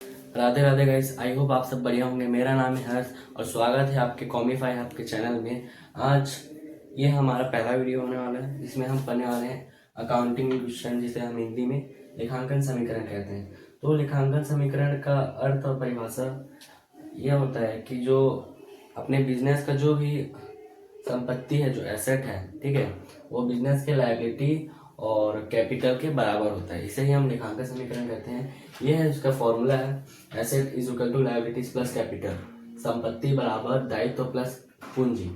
Radhe Radhe guys, I hope आप सब बढ़िया होंगे। मेरा नाम है हर्ष और स्वागत है आपके कॉमीफाई आपके चैनल में। आज ये हमारा पहला वीडियो होने वाला है जिसमें हम पढ़ने वाले हैं अकाउंटिंग क्वेश्चन, जिसे हम हिंदी में लेखांकन समीकरण कहते हैं। तो लेखांकन समीकरण का अर्थ और परिभाषा यह होता है कि जो अपने बिजनेस का जो भी संपत्ति है, जो एसेट है, ठीक है, वो बिजनेस के लायबिलिटी और कैपिटल के बराबर होता है। इसे ही हम लेखांकन समीकरण कहते हैं। यह है उसका फॉर्मूला है, asset is equal to liabilities plus capital, संपत्ति बराबर दायित्व प्लस पूंजी।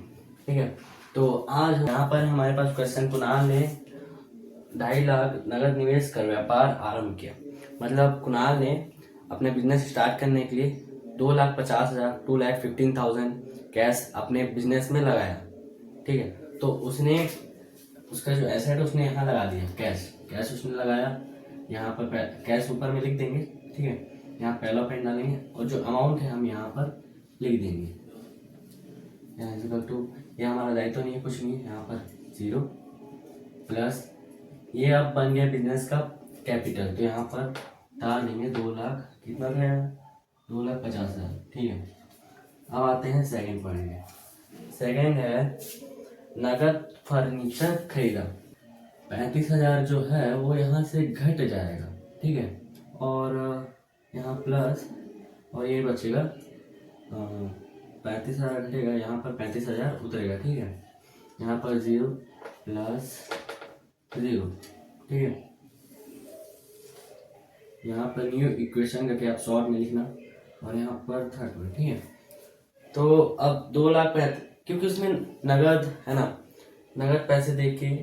ठीक है, तो आज यहाँ पर हमारे पास क्वेश्चन, कुणाल ने 2.5 लाख नगद निवेश कर व्यापार आरंभ किया। मतलब कुणाल ने अपने बिजनेस स्टार्ट करने के लिए 2,50,000 2,15,000 कैश अपने बिजनेस में लगाया। ठीक है, तो उसने उसका जो एसेट उसने यहाँ लगा दिया, कैश उसने लगाया। यहाँ पर कैश ऊपर में लिख देंगे, ठीक है, यहाँ पहला पॉइंट डालेंगे और जो अमाउंट है हम यहाँ पर लिख देंगे। यहाँ इक्वल टू, ये हमारा दायित्व नहीं है, कुछ नहीं है, यहाँ पर 0 प्लस ये अब बन गया बिजनेस का कैपिटल। तो यहाँ पर डाल देंगे 2 लाख, कितना गया, 2,50,000। ठीक है, अब आते हैं सेकंड पॉइंट में। सेकंड है नगद फर्नीचर खरीदा। 35,000 जो है वो यहाँ से घट जाएगा। ठीक है, और यहाँ प्लस, और ये बचेगा 35,000 घटेगा, यहाँ पर 35,000 उतरेगा। ठीक है, यहाँ पर 0 प्लस 0। ठीक है, यहाँ पर न्यू इक्वेशन करके आप शॉर्ट में लिखना और यहाँ पर थर्ड में। ठीक है, तो अब 2 लाख, क्योंकि उसमें नगद है ना, नगद पैसे दे के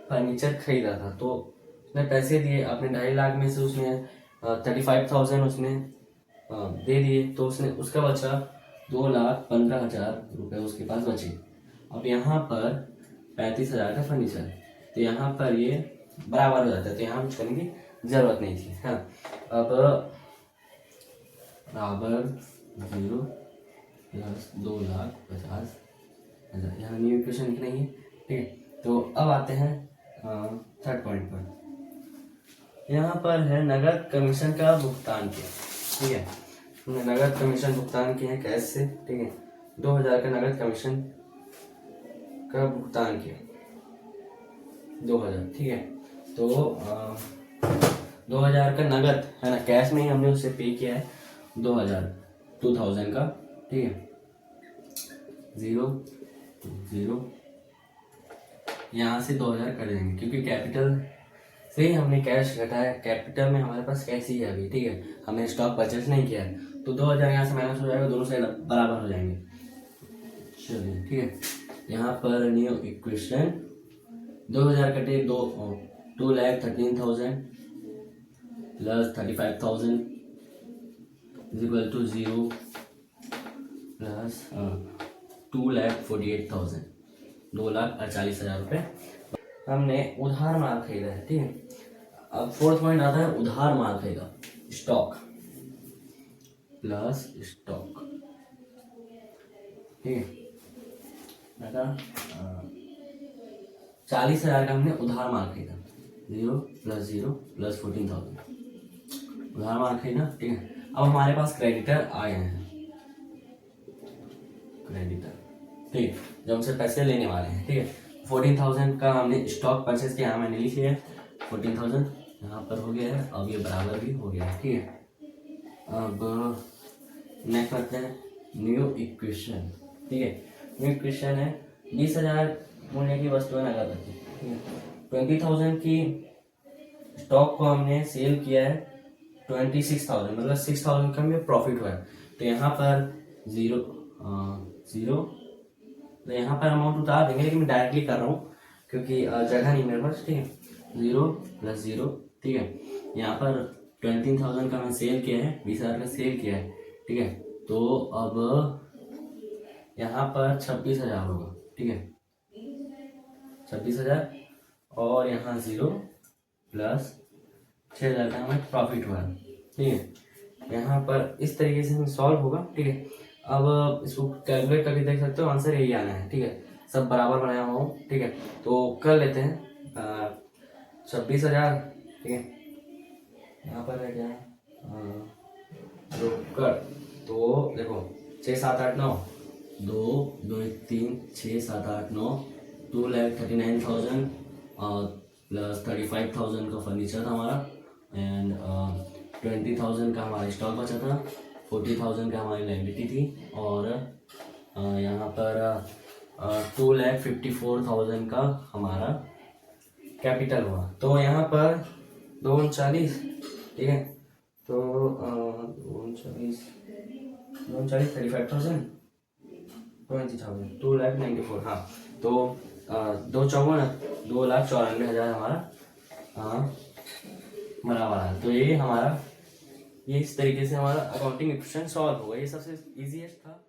फर्नीचर खरीदा था, तो उसने पैसे दिए अपने 2.5 लाख में से, उसने 35,000 उसने दे दिए, तो उसने उसका बचा 2,15,000 रुपये उसके पास बचे। अब यहाँ पर 35,000 का फर्नीचर, तो यहाँ पर ये बराबर हो जाता है, तो यहाँ कुछ करने की जरूरत नहीं थी। हाँ, अब बराबर 0 प्लस 2,50,000, यहाँ न्यू इक्वेशन लिखना ही है। ठीक है, तो अब आते हैं थर्ड पॉइंट पर। यहाँ पर है नगद कमीशन का भुगतान किया। ठीक है, हमने नगद कमीशन भुगतान किया है कैश से। ठीक है, 2,000 का नगद कमीशन का भुगतान किया, 2,000। ठीक है, तो 2,000 का नगद है ना, कैश में ही हमने उससे पे किया है 2,000 का। ठीक है, 0 0, यहाँ से 2,000 कर देंगे क्योंकि कैपिटल से ही हमने कैश घटाया। कैपिटल में हमारे पास कैश ही है अभी। ठीक है, हमने स्टॉक परचेज नहीं किया है, तो 2,000 यहाँ से माइनस हो जाएगा, दोनों साइड बराबर हो जाएंगे। चलिए, ठीक है, यहाँ पर न्यू इक्वेशन 2,000 कटे 2,13,000 plus 35,000 is equal to 0 plus 2,48,000, 2,48,000 रुपये हमने उधार माल खरीदा है। ठीक है, अब फोर्थ पॉइंट आता है उधार माल खरीदा, स्टॉक प्लस स्टॉक। ठीक है, 40,000 का हमने उधार माल खरीदा, 0 प्लस 0 प्लस 14,000 उधार माल खरीदा। ठीक है, अब हमारे पास क्रेडिटर आए हैं, क्रेडिटर। ठीक है, जब हमसे पैसे लेने वाले हैं। ठीक है, 14,000 का हमने स्टॉक परचेज किया, मैंने लिख लिया 14,000 यहाँ पर हो गया है, अब ये बराबर भी हो गया है। ठीक है, अब नेक्स्ट करते हैं न्यू इक्वेशन। ठीक है, न्यू इक्वेशन है 20,000 मूल्य की वस्तुएं नगद रखी। ठीक है, 20,000 की स्टॉक को हमने सेल किया है 26,000, मतलब 6,000 का हमें प्रॉफिट हुआ है। तो यहाँ पर 0 तो यहाँ पर अमाउंट उतार देंगे, लेकिन मैं डायरेक्टली कर रहा हूँ क्योंकि जगह नहीं मेरे पास। ठीक है, 0 प्लस 0। ठीक है, यहाँ पर 20,000 का मैं सेल किया है, 20,000 का सेल किया है। ठीक है, तो अब यहाँ पर 26,000 होगा। ठीक है, 26,000 और यहाँ 0 प्लस 6,000 का हमें प्रॉफिट हुआ है। ठीक है, यहाँ पर इस तरीके से हमें सॉल्व होगा। ठीक है, अब इसको कैलकुलेट करके देख सकते हो, आंसर यही आना है। ठीक है, सब बराबर बनाया हुआ हूँ। ठीक है, तो कर लेते हैं 26,000। ठीक है, यहाँ पर है क्या, रोकड़। तो देखो 6 7 8 9, 2 2 1 3 6 7 8 9, 2,39,000 प्लस 35,000 का फर्नीचर था हमारा, एंड 20,000 का हमारा स्टॉक बचा था, 40,000 का हमारी लाइबिलिटी थी, और यहाँ पर 2,54,000 का हमारा कैपिटल हुआ। तो यहाँ पर 239, ठीक है, तो 239 35,000 20,000 2,94,000, हाँ। तो 2,94,000 हमारा बना हुआ है। तो ये हमारा, ये इस तरीके से हमारा अकाउंटिंग इक्वेशन सॉल्व होगा। ये सबसे इजीएस्ट था।